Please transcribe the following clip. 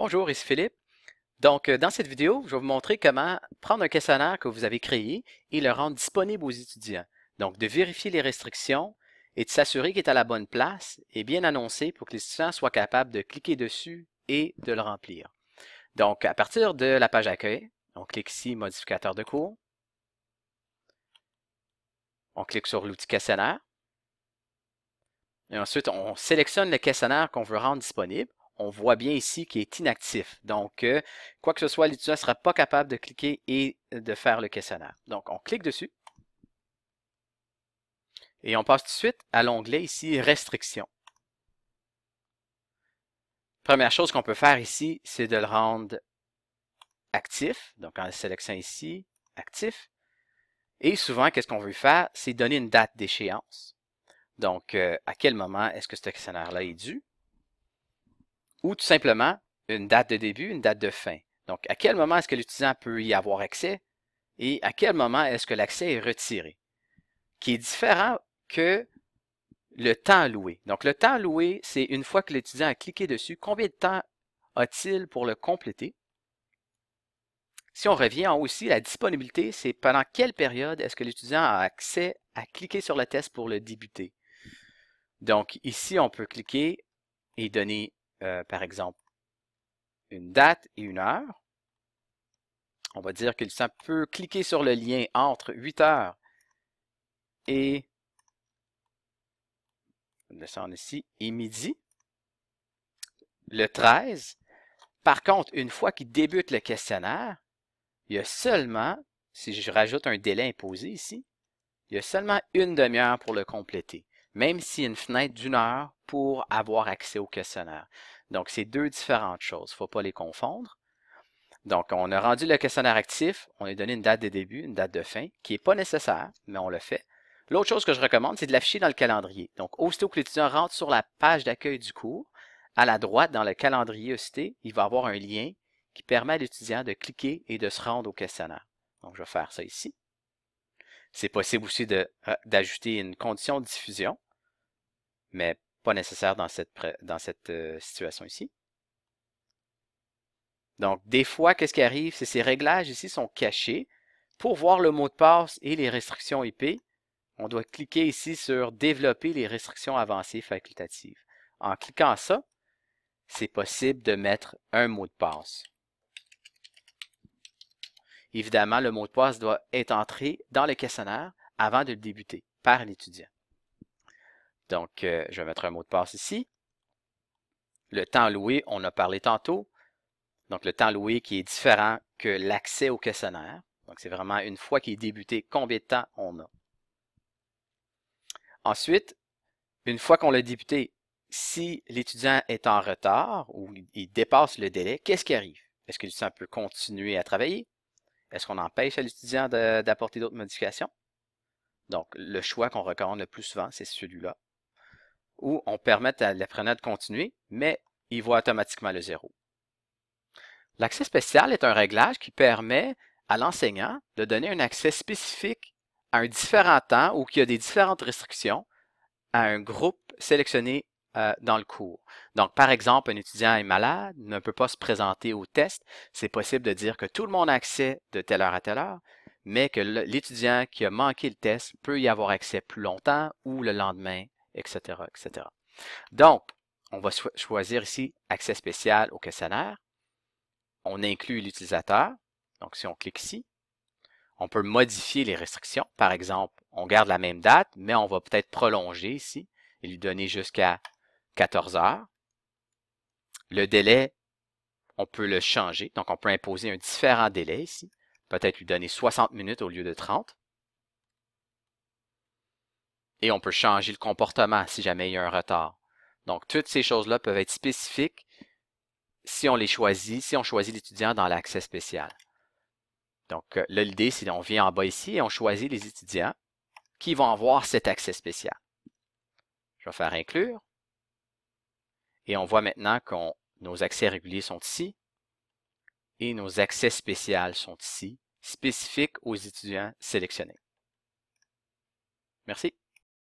Bonjour, ici Philippe. Donc, dans cette vidéo, je vais vous montrer comment prendre un questionnaire que vous avez créé et le rendre disponible aux étudiants. Donc, de vérifier les restrictions et de s'assurer qu'il est à la bonne place et bien annoncé pour que les étudiants soient capables de cliquer dessus et de le remplir. Donc, à partir de la page d'accueil, on clique ici Modificateur de cours. On clique sur l'outil questionnaire. Et ensuite, on sélectionne le questionnaire qu'on veut rendre disponible. On voit bien ici qu'il est inactif. Donc, quoi que ce soit, l'étudiant ne sera pas capable de cliquer et de faire le questionnaire. Donc, on clique dessus. Et on passe tout de suite à l'onglet ici Restrictions. Première chose qu'on peut faire ici, c'est de le rendre actif. Donc, en sélectionnant ici, actif. Et souvent, qu'est-ce qu'on veut faire? C'est donner une date d'échéance. Donc, à quel moment est-ce que ce questionnaire-là est dû? Ou tout simplement une date de début, une date de fin. Donc, à quel moment est-ce que l'étudiant peut y avoir accès et à quel moment est-ce que l'accès est retiré, qui est différent que le temps alloué. Donc, le temps alloué, c'est une fois que l'étudiant a cliqué dessus, combien de temps a-t-il pour le compléter? Si on revient en haut ici, la disponibilité, c'est pendant quelle période est-ce que l'étudiant a accès à cliquer sur le test pour le débuter. Donc, ici, on peut cliquer et donner, par exemple, une date et une heure. On va dire que l'étudiant peut cliquer sur le lien entre 8 heures et, on descend ici, et midi, le 13. Par contre, une fois qu'il débute le questionnaire, il y a seulement, si je rajoute un délai imposé ici, il y a seulement une demi-heure pour le compléter, même s'il y a une fenêtre d'une heure pour avoir accès au questionnaire. Donc, c'est deux différentes choses. Il ne faut pas les confondre. Donc, on a rendu le questionnaire actif, on a donné une date de début, une date de fin, qui n'est pas nécessaire, mais on le fait. L'autre chose que je recommande, c'est de l'afficher dans le calendrier. Donc, aussitôt que l'étudiant rentre sur la page d'accueil du cours, à la droite, dans le calendrier ECT, il va avoir un lien qui permet à l'étudiant de cliquer et de se rendre au questionnaire. Donc, je vais faire ça ici. C'est possible aussi d'ajouter une condition de diffusion, mais pas nécessaire dans cette situation ici. Donc, des fois, qu'est-ce qui arrive? C'est ces réglages ici sont cachés. Pour voir le mot de passe et les restrictions IP, on doit cliquer ici sur « Développer les restrictions avancées facultatives ». En cliquant ça, c'est possible de mettre un mot de passe. Évidemment, le mot de passe doit être entré dans le questionnaire avant de le débuter par l'étudiant. Donc, je vais mettre un mot de passe ici. Le temps alloué, on a parlé tantôt. Donc, le temps alloué qui est différent que l'accès au questionnaire. Donc, c'est vraiment une fois qu'il est débuté, combien de temps on a. Ensuite, une fois qu'on l'a débuté, si l'étudiant est en retard ou il dépasse le délai, qu'est-ce qui arrive? Est-ce que l'étudiant peut continuer à travailler? Est-ce qu'on empêche à l'étudiant d'apporter d'autres modifications? Donc, le choix qu'on recommande le plus souvent, c'est celui-là. Ou on permet à l'apprenant de continuer, mais il voit automatiquement le zéro. L'accès spécial est un réglage qui permet à l'enseignant de donner un accès spécifique à un différent temps ou qui a des différentes restrictions à un groupe sélectionné dans le cours. Donc, par exemple, un étudiant est malade, ne peut pas se présenter au test. C'est possible de dire que tout le monde a accès de telle heure à telle heure, mais que l'étudiant qui a manqué le test peut y avoir accès plus longtemps ou le lendemain, etc., etc. Donc, on va choisir ici accès spécial au questionnaire. On inclut l'utilisateur. Donc, si on clique ici, on peut modifier les restrictions. Par exemple, on garde la même date, mais on va peut-être prolonger ici et lui donner jusqu'à 14 heures. Le délai, on peut le changer. Donc, on peut imposer un différent délai ici. Peut-être lui donner 60 minutes au lieu de 30. Et on peut changer le comportement si jamais il y a un retard. Donc, toutes ces choses-là peuvent être spécifiques si on les choisit, si on choisit l'étudiant dans l'accès spécial. Donc, là, l'idée, c'est qu'on vient en bas ici et on choisit les étudiants qui vont avoir cet accès spécial. Je vais faire inclure. Et on voit maintenant que nos accès réguliers sont ici et nos accès spéciaux sont ici, spécifiques aux étudiants sélectionnés. Merci.